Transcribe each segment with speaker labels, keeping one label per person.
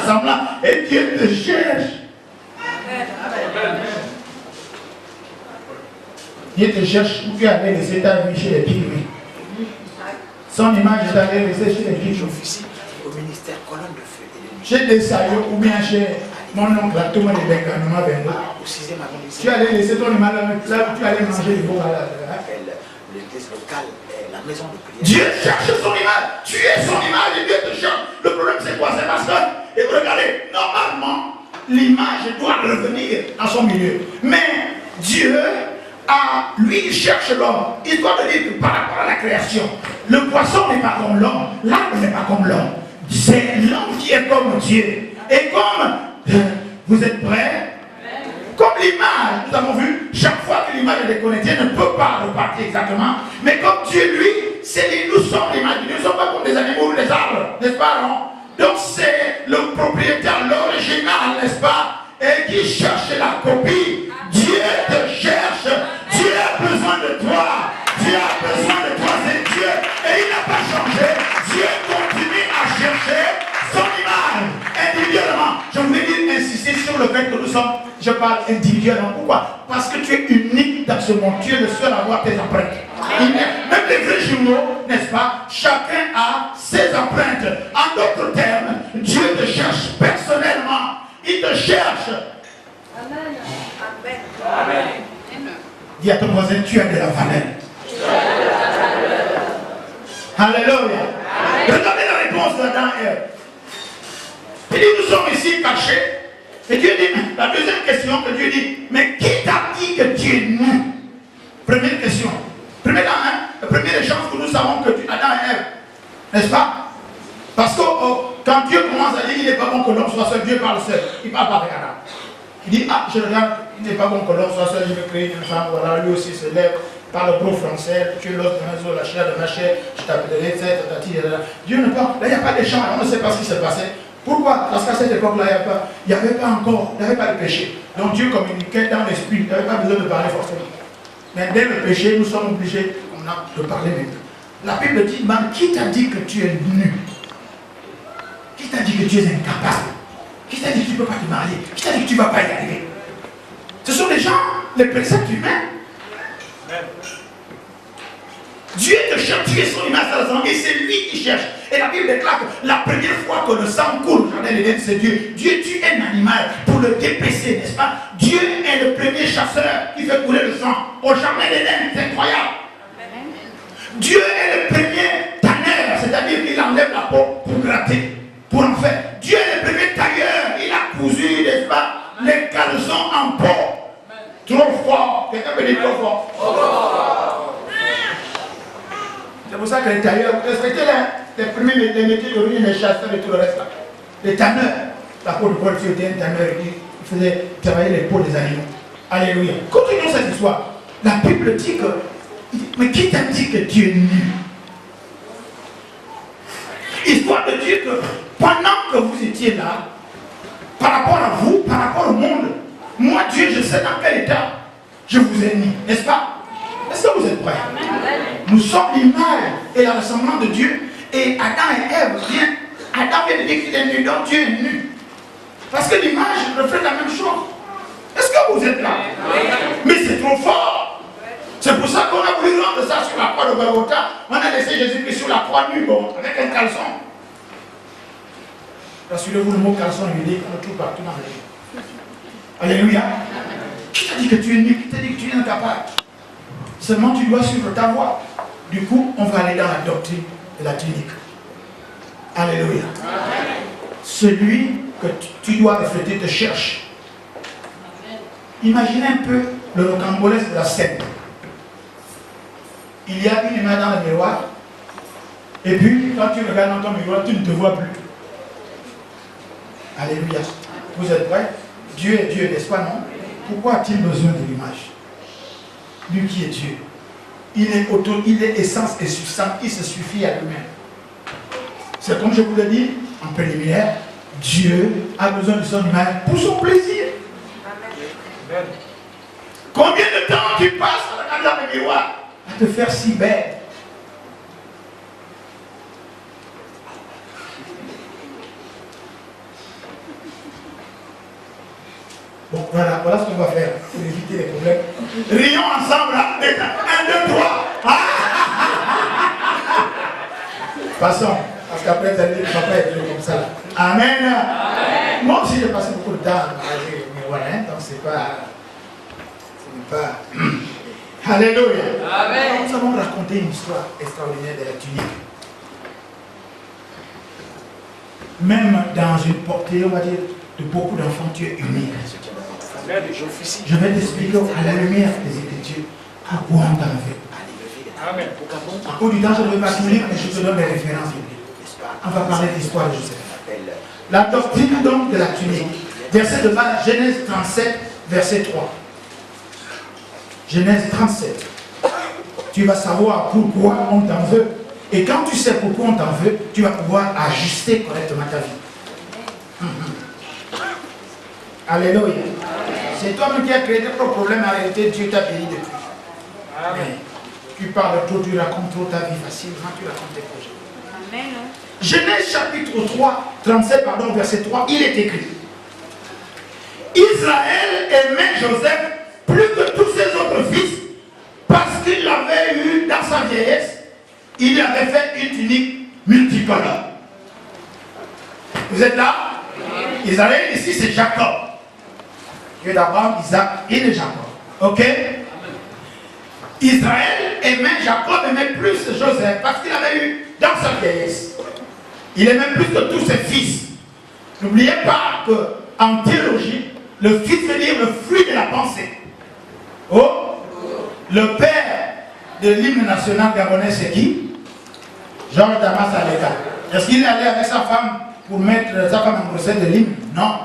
Speaker 1: semblant. Et Dieu te cherche. Dieu te cherche où tu avais laissé ta vie chez les pygmées. Son image est allée laisser chez les pygmées.
Speaker 2: Officier au ministère colonne de feu et de nuit.
Speaker 1: Chez des saillots ou bien chez mon oncle, tout le monde est Benganoma Bengo.
Speaker 2: Au 6e arrondissement.
Speaker 1: Tu allais laisser ton image là, tu allais manger du beau malade.
Speaker 2: L'église locale est la maison de prière.
Speaker 1: Dieu cherche son image. Tu es son image et Dieu te cherche. Le problème c'est quoi? C'est parce que, et regardez, normalement, l'image doit revenir dans son milieu. Mais Dieu, lui, il cherche l'homme. Il doit te dire que par rapport à la création, le poisson n'est pas comme l'homme, l'arbre n'est pas comme l'homme. C'est l'homme qui est comme Dieu. Et comme, vous êtes prêts? Comme l'image, nous avons vu, chaque fois que l'image est déconnectée, elle ne peut pas repartir exactement. Mais comme Dieu, lui, c'est lui, nous sommes l'image. Nous ne sommes pas comme des animaux ou des arbres, n'est-ce pas, non? Donc c'est le propriétaire, l'original, n'est-ce pas? Et qui cherche la copie. Dieu te cherche. Dieu a besoin de toi. Dieu a besoin de toi, c'est Dieu. Et il n'a pas changé. Dieu continue à chercher son image individuellement. Je voulais dire, insister sur le fait que nous sommes, je parle individuellement. Pourquoi? Parce que tu es unique dans ce monde. Tu es le seul à avoir tes empreintes. Même les vrais jumeaux, n'est-ce pas? Chacun a ses empreintes. En d'autres termes, Dieu te cherche personnellement. Il te cherche.
Speaker 3: Amen.
Speaker 2: Amen.
Speaker 1: Dis à ton voisin, tu as de la valeur. Alléluia. Regardez la réponse d'Adam et Ève. Il dit, nous sommes ici cachés. Et Dieu dit, la deuxième question que Dieu dit, mais qui t'a dit que tu es nu? Première question. Le premier échange que nous savons que Adam et Ève, n'est-ce pas? Parce que quand Dieu commence à dire, il n'est pas bon que l'homme soit seul, Dieu parle seul. Il parle pas avec Adam. Il dit, je regarde, il n'est pas bon que l'homme soit seul, je vais créer une femme, voilà, lui aussi se lève, parle gros français, tu es l'autre de mes os, la chair de ma chair, je t'appellerai, etc. Dieu ne parle, là il n'y a pas d'échange, on ne sait pas ce qui s'est passé. Pourquoi? Parce qu'à cette époque-là, il n'y avait pas encore, il n'y avait pas de péché. Donc Dieu communiquait dans l'esprit, il n'y avait pas besoin de parler forcément. Mais dès le péché, nous sommes obligés de parler maintenant. La Bible dit, man, qui t'a dit que tu es nu? Qui t'a dit que tu es incapable? Qui t'a dit que tu ne peux pas te marier? Qui t'a dit que tu ne vas pas y arriver? Ce sont les gens, les préceptes humains. Dieu te cherche, tu es son image à la sang, et c'est lui qui cherche. Et la Bible déclare que la première fois que le sang coule, Jardin d'Éden, c'est Dieu. Dieu tue un animal pour le dépêcher, n'est-ce pas? Dieu est le premier chasseur qui fait couler le sang. Au Jardin d'Éden, c'est incroyable. Dieu est le premier tanneur, c'est-à-dire qu'il enlève la peau pour gratter, pour en faire. Dieu est le premier tailleur, il a cousu, n'est-ce pas, les caleçons en peau. Trop fort, quelqu'un peut dire trop fort. C'est pour ça que les tailleurs, respectez les premiers les métiers d'origine, les chasseurs et tout le reste là. Les tanneurs, la peau de Paul, tu étais un tanneur, il faisait travailler les peaux des animaux. Alléluia. Continuons cette histoire. La Bible dit que, mais qui t'a dit que tu es nu? Histoire de dire que pendant que vous étiez là, par rapport à vous, par rapport au monde, moi Dieu, je sais dans quel état je vous ai mis, n'est-ce pas? Est-ce que vous êtes prêts? Nous sommes l'image et la ressemblance de Dieu. Et Adam et Ève Adam vient de dire qu'il est nu, donc Dieu est nu. Parce que l'image reflète la même chose. Est-ce que vous êtes là? Mais c'est trop fort. C'est pour ça qu'on a voulu rendre ça sur la croix de Golgotha. On a laissé Jésus-Christ sur la croix nu, bon, avec un caleçon. Rassurez-vous, le mot caleçon, il est, on le trouve partout dans les livres. Alléluia. Qui t'a dit que tu es nu? Qui t'a dit que tu es incapable? Seulement tu dois suivre ta voie. Du coup, on va aller dans la doctrine de la clinique. Alléluia. Celui que tu dois refléter te cherche. Imaginez un peu le rocambolesque de la scène. Il y a une image dans le miroir. Et puis, quand tu regardes dans ton miroir, tu ne te vois plus. Alléluia. Vous êtes prêts? Dieu est Dieu, n'est-ce pas, non? Pourquoi a-t-il besoin de l'image? Lui qui est Dieu. Il est essence et substance, il se suffit à lui-même. C'est comme je vous l'ai dit en préliminaire, Dieu a besoin de son image pour son plaisir. Amen. Combien de temps tu passes à regarder dans le miroir à te faire si belle? Bon, voilà ce qu'on va faire pour éviter les problèmes. Rions ensemble, là. 1, 2, 3. Passons, parce qu'après, vous allez dire que papa est toujours comme ça. Là. Amen. Amen. Moi aussi, j'ai passé beaucoup de temps à manger, mais voilà, hein, donc ce n'est pas. Alléluia. Amen. Nous allons raconter une histoire extraordinaire de la tunique. Même dans une portée, on va dire, de beaucoup d'enfants, tu es unique. Je vais t'expliquer à la lumière des Écritures à quoi on t'en fait.
Speaker 3: Amen.
Speaker 1: Au du temps, je ne vais pas tout lire, mais je te donne des références bibliques. On va parler de l'histoire de Joseph. La doctrine donc de la tunique. Verset de base, Genèse 37, verset 3. Genèse 37. Tu vas savoir pourquoi on t'en veut. Et quand tu sais pourquoi on t'en veut, tu vas pouvoir ajuster correctement ta vie. Alléluia. C'est toi-même qui as créé des problèmes. En réalité, Dieu t'a béni depuis. Amen. Tu parles trop, tu racontes trop ta vie facilement, tu racontes tes projets. Amen. Genèse chapitre 3, 37, pardon, verset 3, il est écrit. Israël aimait Joseph plus que tous ses autres fils parce qu'il l'avait eu dans sa vieillesse. Il lui avait fait une tunique multicolore. Vous êtes là? Oui. Israël ici c'est Jacob. Dieu d'Abraham, Isaac et de Jacob. Ok? Israël aimait Jacob, aimait plus Joseph parce qu'il avait eu dans sa vieillesse. Il aimait plus que tous ses fils. N'oubliez pas qu'en théologie, le fils veut dire le fruit de la pensée. Oh, le père de l'hymne national gabonais, c'est qui? Georges Damas Aleka. Est-ce qu'il est allé avec sa femme pour mettre sa femme en grossesse de l'hymne? Non.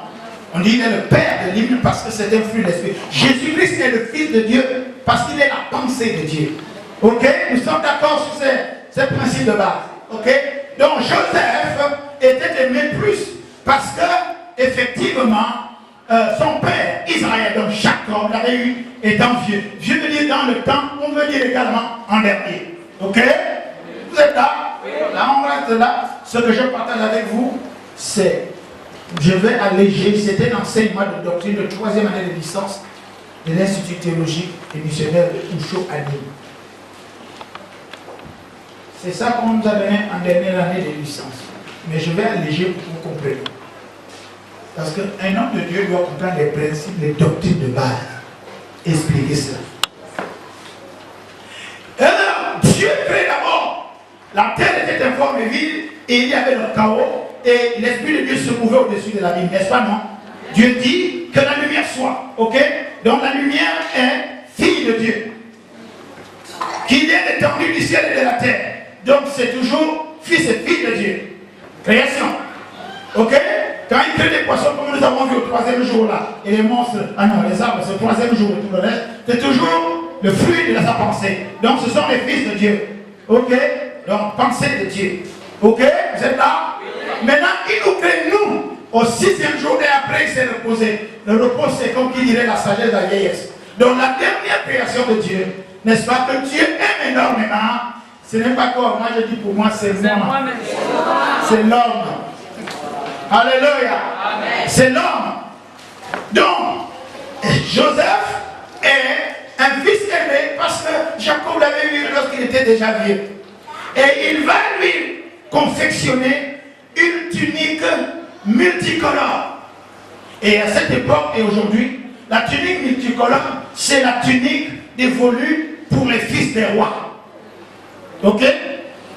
Speaker 1: On dit qu'il est le père de l'hymne parce que c'est un fruit de l'esprit. Jésus-Christ est le fils de Dieu parce qu'il est la pensée de Dieu. Ok? Nous sommes d'accord sur ces principes de base. Ok? Donc Joseph était aimé plus parce que, effectivement, son père, Israël, donc Jacob, l'avait eu étant vieux. Vieux veut dire dans le temps, on veut dire également en dernier. Ok? Vous êtes là? Là, on reste là. Ce que je partage avec vous, c'est, je vais alléger, c'était l'enseignement de doctrine de 3e année de licence de l'Institut théologique et missionnaire de Touchot à Nîmes. C'est ça qu'on nous a donné en dernière année de licence. Mais je vais alléger pour que vous compreniez. Parce qu'un homme de Dieu doit comprendre les principes, les doctrines de base. Expliquez cela. Alors, Dieu crée d'abord. La terre était informe et vide, et il y avait le chaos, et l'Esprit de Dieu se mouvait au-dessus de la ville, n'est-ce pas, non? Dieu dit que la lumière soit, ok? Donc la lumière est fille de Dieu. Qu'il y ait l'étendue du ciel et de la terre. Donc c'est toujours fils et fille de Dieu. Création. Ok? Quand il crée des poissons, comme nous avons vu au 3e jour là, et les monstres, ah non, les arbres, c'est le 3e jour et tout le reste, c'est toujours le fruit de sa pensée. Donc ce sont les fils de Dieu. Ok? Donc pensée de Dieu. Ok? Vous êtes là? Oui. Maintenant, il nous crée nous au 6e jour et après il s'est reposé. Le repos, c'est comme qui dirait la sagesse de la vieillesse. Donc la dernière création de Dieu, n'est-ce pas, que Dieu aime énormément. Ce n'est pas quoi, moi je dis pour moi, c'est moi. C'est l'homme. Alléluia. C'est l'homme. Donc, Joseph est un fils aimé parce que Jacob l'avait eu lorsqu'il était déjà vieux. Et il va lui confectionner une tunique multicolore. Et à cette époque et aujourd'hui, la tunique multicolore, c'est la tunique dévolue pour les fils des rois. Ok?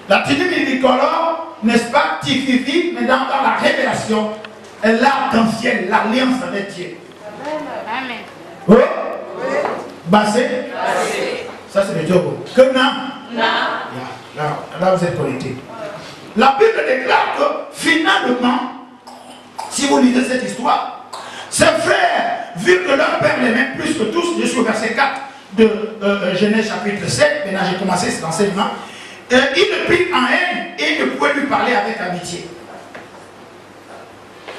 Speaker 1: La tunique multicolore, n'est-ce pas, Tififi, mais dans la révélation, l'arc-en-ciel, l'alliance avec Dieu. Amen. Oui? Oui. Bassé? Ça c'est le Diogo. Que non? Non. Là vous êtes connectés. La Bible déclare que finalement, si vous lisez cette histoire, ses frères, vu que leur père les aimait plus que tous, jusqu'au verset 4 de Genèse chapitre 7, maintenant j'ai commencé cet enseignement, il le prit en haine et il ne pouvait lui parler avec amitié.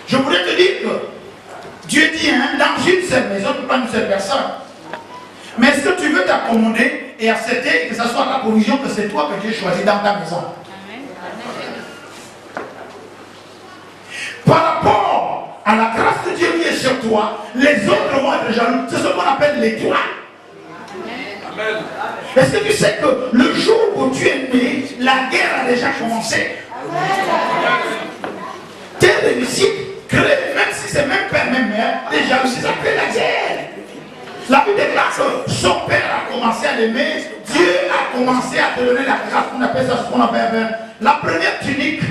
Speaker 1: Je voudrais te dire que Dieu dit, hein, dans une seule maison, pas une seule personne. Mais est-ce que tu veux t'accommoder et accepter que ce soit ta provision, que c'est toi que Dieu choisit dans ta maison? Par rapport à la grâce de Dieu qui est sur toi, les autres vont être jaloux. C'est ce qu'on appelle l'étoile. Est-ce que tu sais que le jour où tu es né, la guerre a déjà commencé? Tes réussites créent, même si c'est même père, même mère, des jalousies, ça crée la guerre. La Bible déclare que son père a commencé à l'aimer, Dieu a commencé à te donner la grâce, on appelle ça ce qu'on appelle la première tunique.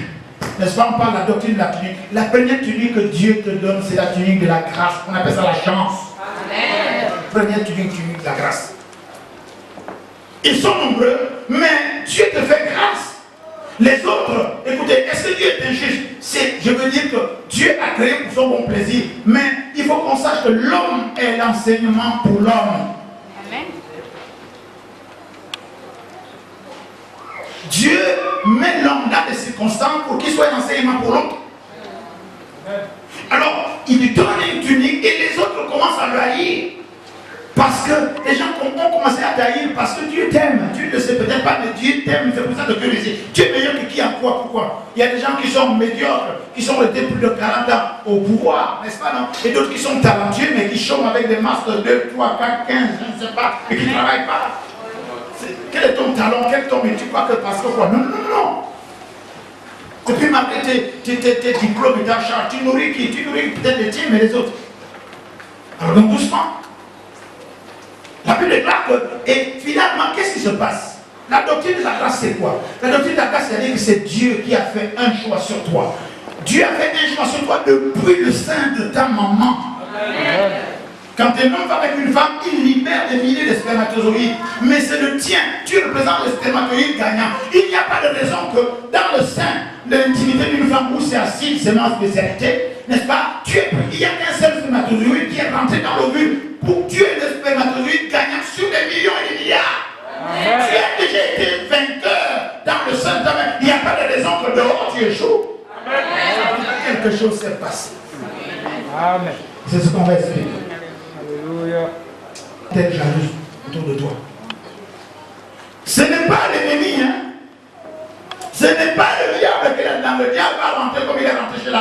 Speaker 1: N'est-ce pas, on parle de la doctrine de la tunique. La première tunique que Dieu te donne, c'est la tunique de la grâce. On appelle ça la chance. Amen. Première tunique de la grâce. Ils sont nombreux, mais Dieu te fait grâce. Les autres, écoutez, est-ce que Dieu est injuste? Je veux dire que Dieu a créé pour son bon plaisir, mais il faut qu'on sache que l'homme est l'enseignement pour l'homme. Amen. Dieu met l'homme dans des circonstances pour qu'il soit un enseignement pour l'autre. Alors, il lui donne une tunique et les autres commencent à le haïr. Parce que les gens ont commencé à tailler parce que Dieu t'aime. Tu ne le sais peut-être pas, mais Dieu t'aime. C'est pour ça que Dieu le dit. Tu es meilleur que qui en quoi? Pourquoi? Il y a des gens qui sont médiocres, qui sont restés plus de 40 ans au pouvoir, n'est-ce pas, non? Et d'autres qui sont talentueux, mais qui chôment avec des masters 2, 3, 4, 15, je ne sais pas, et qui ne travaillent pas. Quel est ton talent? Quel est ton métier? Tu crois que parce que quoi? Non, non, non. Et puis malgré tes diplômes et ta charge, tu nourris qui? Tu nourris peut-être les tiens, mais les autres. Alors donc doucement. La Bible déclare que, et finalement, qu'est-ce qui se passe? La doctrine de la grâce, c'est quoi? La doctrine de la grâce, c'est-à-dire que c'est Dieu qui a fait un choix sur toi. Dieu a fait un choix sur toi depuis le sein de ta maman. Amen. Quand un homme va avec une femme, il libère des milliers de spermatozoïdes. Mais c'est le tien. Tu représentes le spermatozoïde gagnant. Il n'y a pas de raison que dans le sein de l'intimité d'une femme où c'est assis, c'est ma spécialité, n'est-ce pas? Il n'y a qu'un seul spermatozoïde qui est rentré dans l'ovule pour tuer le spermatozoïde gagnant sur des millions et des milliards. Amen. Tu as déjà été vainqueur dans le sein de ta mère. Il n'y a pas de raison que dehors tu échoues. Amen. Quelque chose s'est passé. Amen. C'est ce qu'on va expliquer. Alléluia. T'es jalouse autour de toi. Ce n'est pas l'ennemi, hein. Ce n'est pas le diable qui est dans le diable va rentrer comme il est rentré chez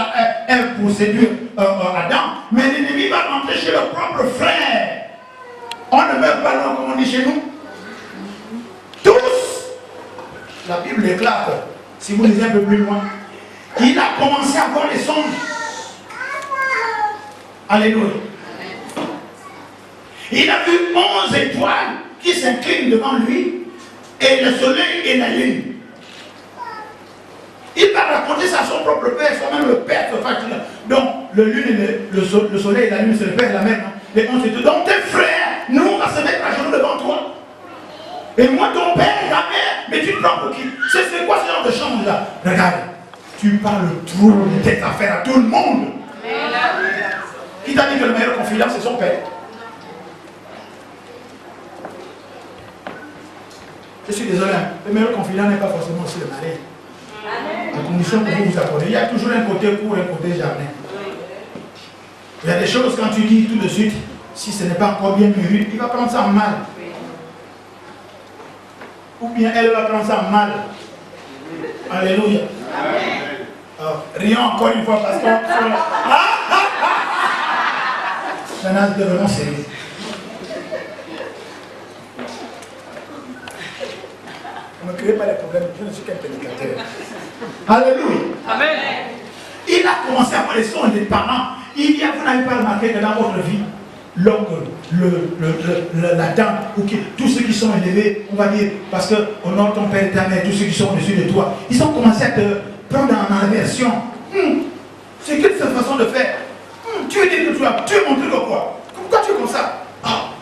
Speaker 1: Ève pour séduire Adam, mais l'ennemi va rentrer chez le propre frère. On ne meurt pas loin comme on dit chez nous. Tous. La Bible déclare que, si vous lisez un peu plus loin, il a commencé à voir les songes. Alléluia. Il a vu 11 étoiles qui s'inclinent devant lui, et le soleil et la lune. Il va raconter ça à son propre père, soi-même le père se fatigue. Donc, le lune et le soleil et la lune, c'est le père et la mère. Les 11 étoiles. Donc, tes frères, nous, on va se mettre à genoux devant toi. Et moi, ton père, ta mère, mais tu te prends pour qui? C'est quoi ce genre de chambre-là? Regarde, tu parles trop de tes affaires à tout le monde. Qui t'a dit que le meilleur confident, c'est son père? Je suis désolé, le meilleur confident n'est pas forcément aussi le mari. À condition que vous vous accordez. Il y a toujours un côté pour, un côté jamais. Il y a des choses, quand tu dis tout de suite, si ce n'est pas encore bien mûri, il va prendre ça mal. Ou bien elle va prendre ça mal. Alléluia. Rions encore une fois parce qu'on... Maintenant, devenons sérieux. Ne me créez pas les problèmes, je ne suis qu'un prédicateur. Alléluia. Amen. Il a commencé à voir les sons des parents. Vous n'avez pas remarqué que dans votre vie, l'oncle, la dame, tous ceux qui sont élevés, on va dire, parce que honore ton père et ta mère, tous ceux qui sont au-dessus de toi, ils ont commencé à te prendre en aversion. C'est quelle cette façon de faire? Tu veux dire que tu es montré que quoi? Pourquoi tu es comme ça?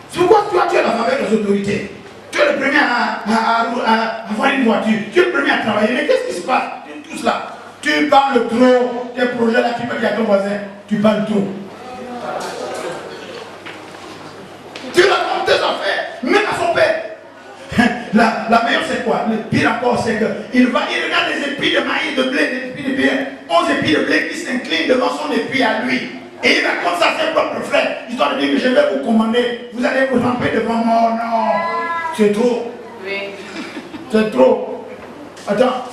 Speaker 1: C'est pourquoi toi tu es la faveur des autorités. Tu es le premier à avoir une voiture. Tu es le premier à travailler. Mais qu'est-ce qui se passe? Tout cela. Tu parles trop. Tes projets là, tu peux dire à ton voisin. Tu parles trop. Tu racontes tes affaires. Même à son père. La meilleure c'est quoi? Le pire encore c'est qu'il regarde les épis de maïs, de blé, des épis de blé. 11 épis de blé qui s'inclinent devant son épi à lui. Et il raconte ça à ses propres frères. Histoire de dire que je vais vous commander. Vous allez vous ramper devant moi. Non. C'est trop. Oui. C'est trop. Attends.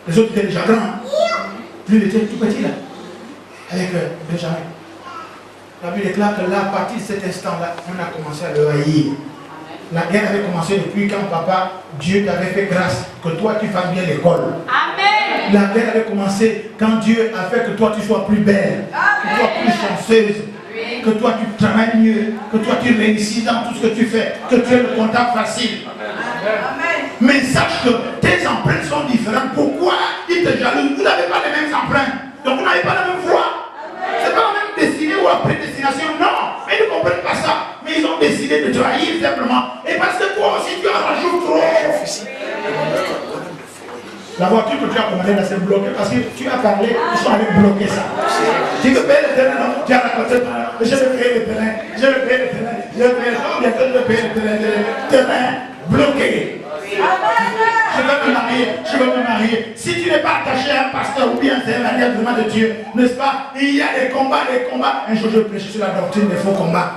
Speaker 1: Les autres étaient déjà grands. Lui, il était tout petit là. Avec Benjamin. La Bible déclare que là, à partir de cet instant-là, on a commencé à le haïr. La guerre avait commencé depuis quand papa, Dieu t'avait fait grâce, que toi tu fasses bien l'école.
Speaker 3: Amen.
Speaker 1: La guerre avait commencé quand Dieu a fait que toi tu sois plus belle, que tu sois plus chanceuse, que toi tu travailles mieux, que toi tu réussis dans tout ce que tu fais, que tu aies le contact facile.
Speaker 3: Amen.
Speaker 1: Mais sache que tes empreintes sont différentes. Pourquoi ils te jalousent? Vous n'avez pas les mêmes empreintes. Donc vous n'avez pas la même foi. C'est pas la même destinée ou la prédestination. Non, mais ils ne comprennent pas ça. Mais ils ont décidé de te haïr simplement. Et parce que toi aussi tu en rajoutes trop. La voiture que tu as commandée là, c'est bloqué parce que tu as parlé, ils sont allés bloquer ça. Tu veux payer le terrain, non? Tu as raconté, je vais payer le terrain, je vais payer le terrain, je vais payer le terrain bloqué. Je veux me marier. Si tu n'es pas attaché à un pasteur ou bien c'est un alliance de Dieu, n'est-ce pas? Il y a des combats. Un jour je prêche sur la doctrine des faux combats.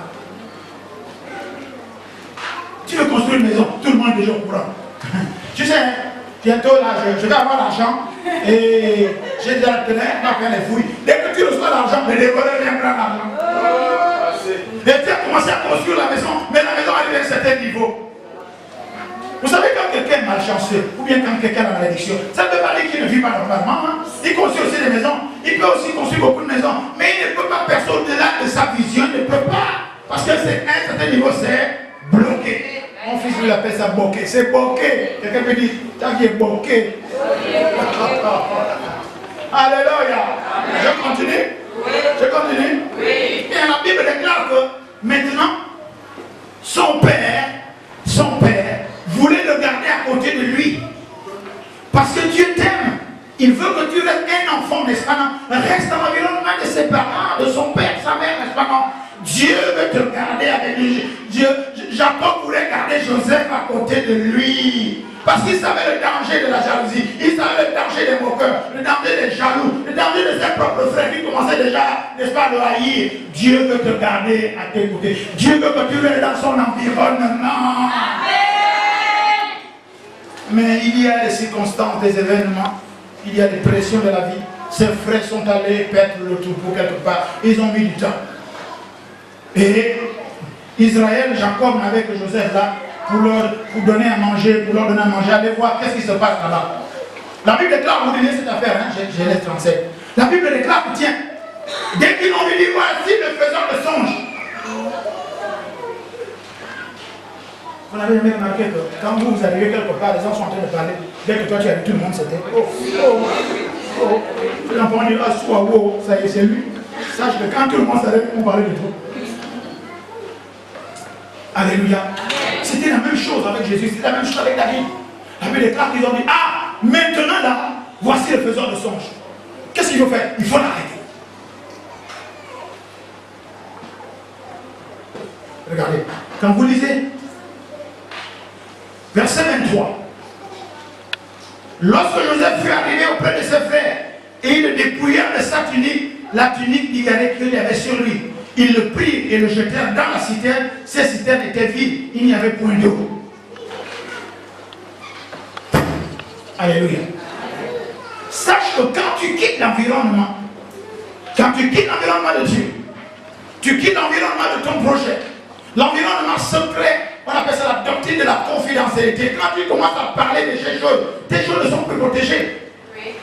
Speaker 1: Tu veux construire une maison, tout le monde est déjà au courant. Tu sais, bientôt là, je vais avoir l'argent et j'ai déjà le terrain, on va faire les fouilles. Dès que tu reçois l'argent, les voleurs viennent prendre l'argent. Et tu as commencé à construire la maison, mais la maison arrive à un certain niveau. Vous savez, quand quelqu'un est malchanceux, ou bien quand quelqu'un a la malédiction, ça ne veut pas dire qu'il ne vit pas normalement. Hein? Il construit aussi des maisons, il peut aussi construire beaucoup de maisons, mais il ne peut pas percer au-delà de sa vision, il ne peut pas. Parce que c'est un certain niveau, c'est bloqué. Mon fils lui appelle ça bloqué. C'est bloqué. Quelqu'un peut dire, t'as qui est bloqué. Alléluia. Je continue. Je continue. Et la Bible déclare que maintenant, son père voulait le garder à côté de lui. Parce que Dieu t'aime. Il veut que tu restes un enfant, n'est-ce pas? Non? Reste dans l'environnement de ses parents, de son père, sa mère, n'est-ce pas? Non? Dieu veut te garder avec lui. Jacob voulait garder Joseph à côté de lui. Parce qu'il savait le danger de la jalousie. Il savait le danger des moqueurs, le danger des jaloux, le danger de ses propres frères qui commençaient déjà, n'est-ce pas, à le haïr. Dieu veut te garder à tes côtés. Dieu veut que tu restes dans son environnement. Mais il y a des circonstances, des événements, il y a des pressions de la vie. Ses frères sont allés perdre le troupeau quelque part. Ils ont mis du temps. Et Israël, Jacob n'avait que Joseph là pour donner à manger, Allez voir qu'est-ce qui se passe là-bas. La Bible déclare, vous lisez cette affaire, hein, Genèse 37. La Bible déclare que tiens, dès qu'ils ont dit, voici le faiseur de songe. Vous n'avez jamais remarqué que quand vous arrivez quelque part, les gens sont en train de parler, dès que toi tu as dit tout le monde c'était tu n'as pas dit ah soit ça y est c'est lui. Sache que quand tout le monde s'arrête, on parlait de toi. Alléluia. C'était la même chose avec Jésus, c'était la même chose avec David. La Bible déclare qu'ils ont dit ah maintenant là, voici le faiseur de songe. Qu'est-ce qu'il faut faire? Il faut l'arrêter. Regardez, quand vous lisez verset 23. Lorsque Joseph fut arrivé auprès de ses frères, et ils le dépouillèrent de sa tunique, la tunique bigarrée qu'il y avait sur lui, ils le prirent et le jetèrent dans la citerne. Ces citernes étaient vides, il n'y avait point d'eau. Alléluia. Sache que quand tu quittes l'environnement, de Dieu, tu quittes l'environnement de ton projet, l'environnement secret, on appelle ça la doctrine de la confidentialité. Quand tu commences à parler de ces choses, tes choses ne sont plus protégées. Oui.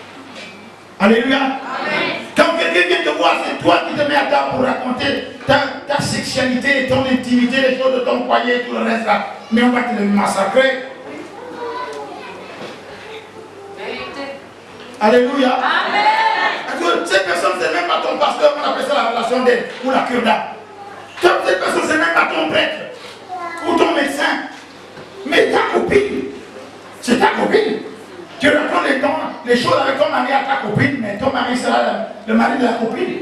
Speaker 1: Alléluia. Amen. Quand quelqu'un vient te voir, c'est toi qui te mets à table pour raconter ta sexualité, ton intimité, les choses de ton foyer et tout le reste là. Mais on va te le massacrer. Vérité. Alléluia. Amen. Cette personne, c'est même pas ton pasteur, on appelle ça la relation d'aide ou la cure d'âme. Cette personne, c'est même pas ton prêtre ou ton médecin, mais ta copine, c'est ta copine. Tu racontes les choses avec ton mari à ta copine, mais ton mari sera le mari de la copine.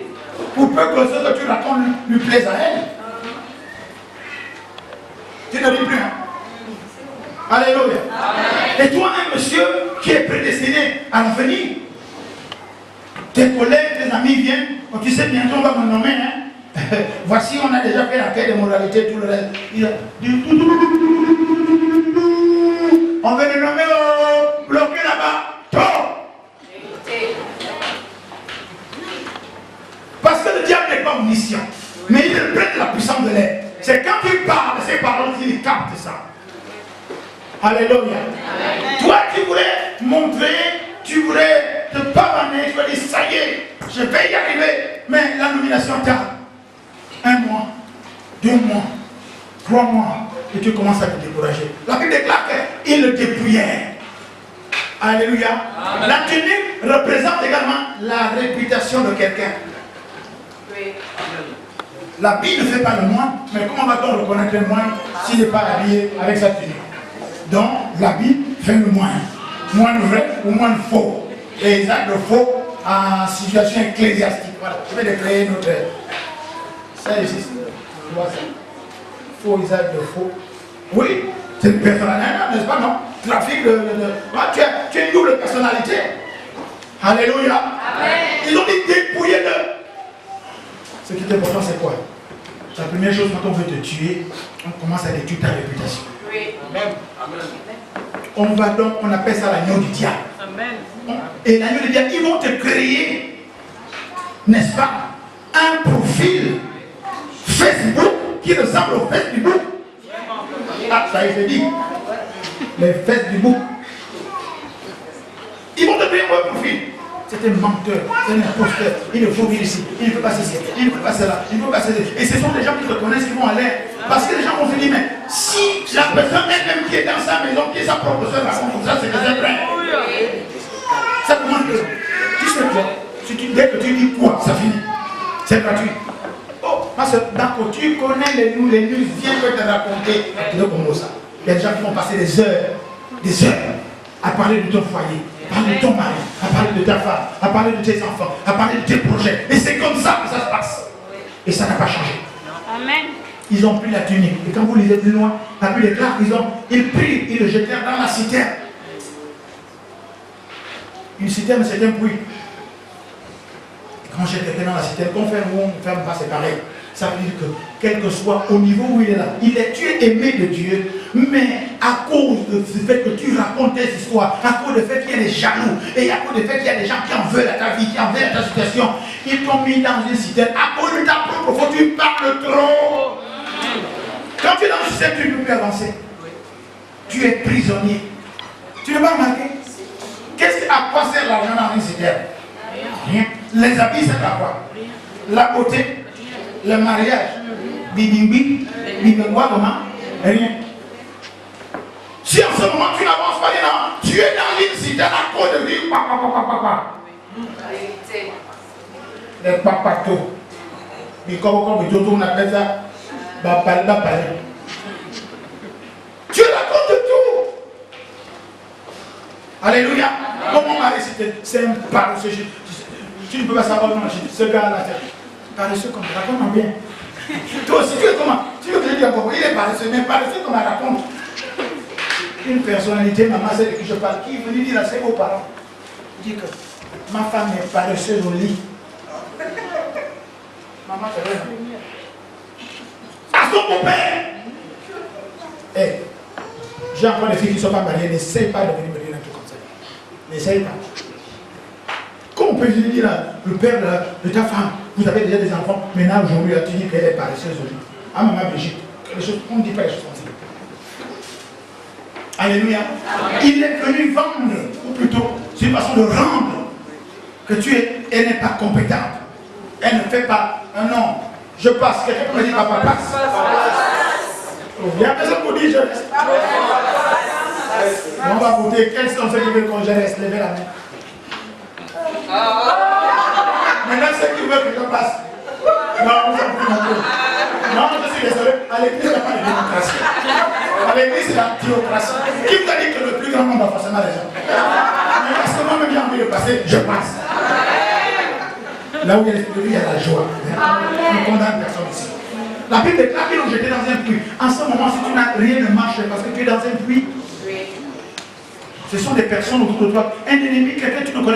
Speaker 1: Pour peu que ce que tu racontes lui plaise à elle. Tu ne dis plus. Hein? Alléluia. Amen. Et toi-même, monsieur, qui est prédestiné à l'avenir, tes collègues, tes amis viennent, tu sais bientôt on va me nommer, hein? Voici, on a déjà fait la quête de moralité, tout le reste. On veut le nommer bloqué là-bas. Parce que le diable n'est pas omniscient. Mais ils prennent la puissance de l'air. C'est quand tu parles ces paroles qu'ils captent ça. Alléluia. Toi, tu voulais montrer, tu voulais te pavaner, tu voulais dire, ça y est, je vais y arriver. Mais la nomination tarde. 1 mois, 2 mois, 3 mois, et tu commences à te décourager. La Bible déclare qu'ils le dépouillèrent. Alléluia. Amen. La tunique représente également la réputation de quelqu'un. Oui. L'habit ne fait pas le moine, mais comment va-t-on reconnaître le moine s'il n'est pas habillé avec sa tunique? Donc, l'habit fait le moine. Moine vrai ou moine faux. Et Isaac le faux en situation ecclésiastique. Voilà, je vais déclarer notre. Ça ici, tu vois ça. Faux Isaac le faux. Oui, c'est une personnalité, n'est-ce pas, non? Trafic de. Tu as une double personnalité. Alléluia. Amen. Ils ont dit dépouiller de. Ce qui est important, c'est quoi? La première chose, quand on veut te tuer, on commence à détruire ta réputation. Oui. Amen. On va donc, on appelle ça l'agneau du diable. Amen. Et l'agneau du diable, ils vont te créer, n'est-ce pas, un profil Facebook qui ressemble au Facebook. Ah, ça y est, c'est dit. Les Facebook. Ils vont te créer un profil. C'est un menteur, c'est un imposteur, il ne faut venir ici, il ne peut pas ceci, il ne peut pas cela, il ne peut pas ceci. Et ce sont des gens qui te connaissent, qui vont aller. Parce que les gens vont se dire, mais si la personne elle-même qui est dans sa maison, qui est sa propre soeur, raconte ça, c'est que c'est vrai. Ça commence que, tu sais quoi, dès que tu dis quoi, ça finit. C'est gratuit. Oh, parce que d'accord, tu connais les news viennent te raconter comme ça. Il y a des gens qui vont passer des heures à parler de ton foyer. À parler de ton mari, à parler de ta femme, à parler de tes enfants, à parler de tes projets. Et c'est comme ça que ça se passe. Et ça n'a pas changé. Amen. Ils ont pris la tunique. Et quand vous lisez plus loin, la Bible déclare, ils prirent, ils le jetèrent dans la citerne. Une citerne, c'est un puits. Quand j'ai quelqu'un dans la citerne, qu'on ferme ou on ne ferme pas, c'est pareil. Ça veut dire que, quel que soit au niveau où il est là, tu es aimé de Dieu, mais à cause du fait que tu racontes tes histoires, à cause du fait qu'il y a des jaloux, et à cause du fait qu'il y a des gens qui en veulent à ta vie, qui en veulent à ta situation, ils t'ont mis dans une citerne. À cause de ta propre faute, tu parles trop. Quand tu es dans une citerne, tu ne peux plus avancer. Tu es prisonnier. Tu ne vas pas remarquer? À quoi sert l'argent dans une citerne? Rien. Les habits, c'est à quoi? La beauté. Le mariage, bibimbi, bibingwa, comment? Rien. Si en ce moment tu n'avances pas, tu es dans une citerne à cause de vie, papa. Les papatos. Mais comme on appelle ça, tu racontes tout. Alléluia. Comment mari, c'est un paresseux. Tu ne peux pas savoir comment ce gars-là. Paresseux comme raconte bien. Toi aussi, tu es comment? Tu veux que je dise encore, il est paresseux, mais paresseux comme elle raconte. Une personnalité, maman, c'est de qui je parle, qui est venue dire à ses beaux-parents, dit que ma femme est paresseuse au lit. Maman, c'est vrai. À son beau-père. Eh, j'ai encore des filles qui ne sont pas mariées, n'essaye pas de venir me dire un truc comme ça. N'essaye pas. Comment on peut dire le père de ta femme, vous avez déjà des enfants, maintenant aujourd'hui tu dis qu'elle est paresseuse aujourd'hui. Ah maman Brigitte, on ne dit pas les choses comme ça. Alléluia. Il est venu vendre, ou plutôt, c'est une façon de rendre que elle n'est pas compétente. Elle ne fait pas un nom. Je passe, quelqu'un peut me dire papa passe. Il y a personne pour dire je reste. On va voter, quels sont ceux qui veulent qu'on je reste? Levez la main. Maintenant, ceux qui veulent que je passe. Non, vous avez pris mon tour. Non, je suis désolé. À l'église, il n'y a pas de démocratie. À l'église, c'est la théocratie. Qui vous a dit que le plus grand nombre va forcément les gens? Mais parce que moi-même, j'ai envie de passer, je passe. Là où il y a l'esprit de vie, il y a la joie. On ne condamne personne ici. La Bible déclare qu'ils l'ont jeté dans un puits. En ce moment, si tu n'as rien ne marche parce que tu es dans un puits, ce sont des personnes autour de toi. Un ennemi, quelqu'un que tu ne connais pas.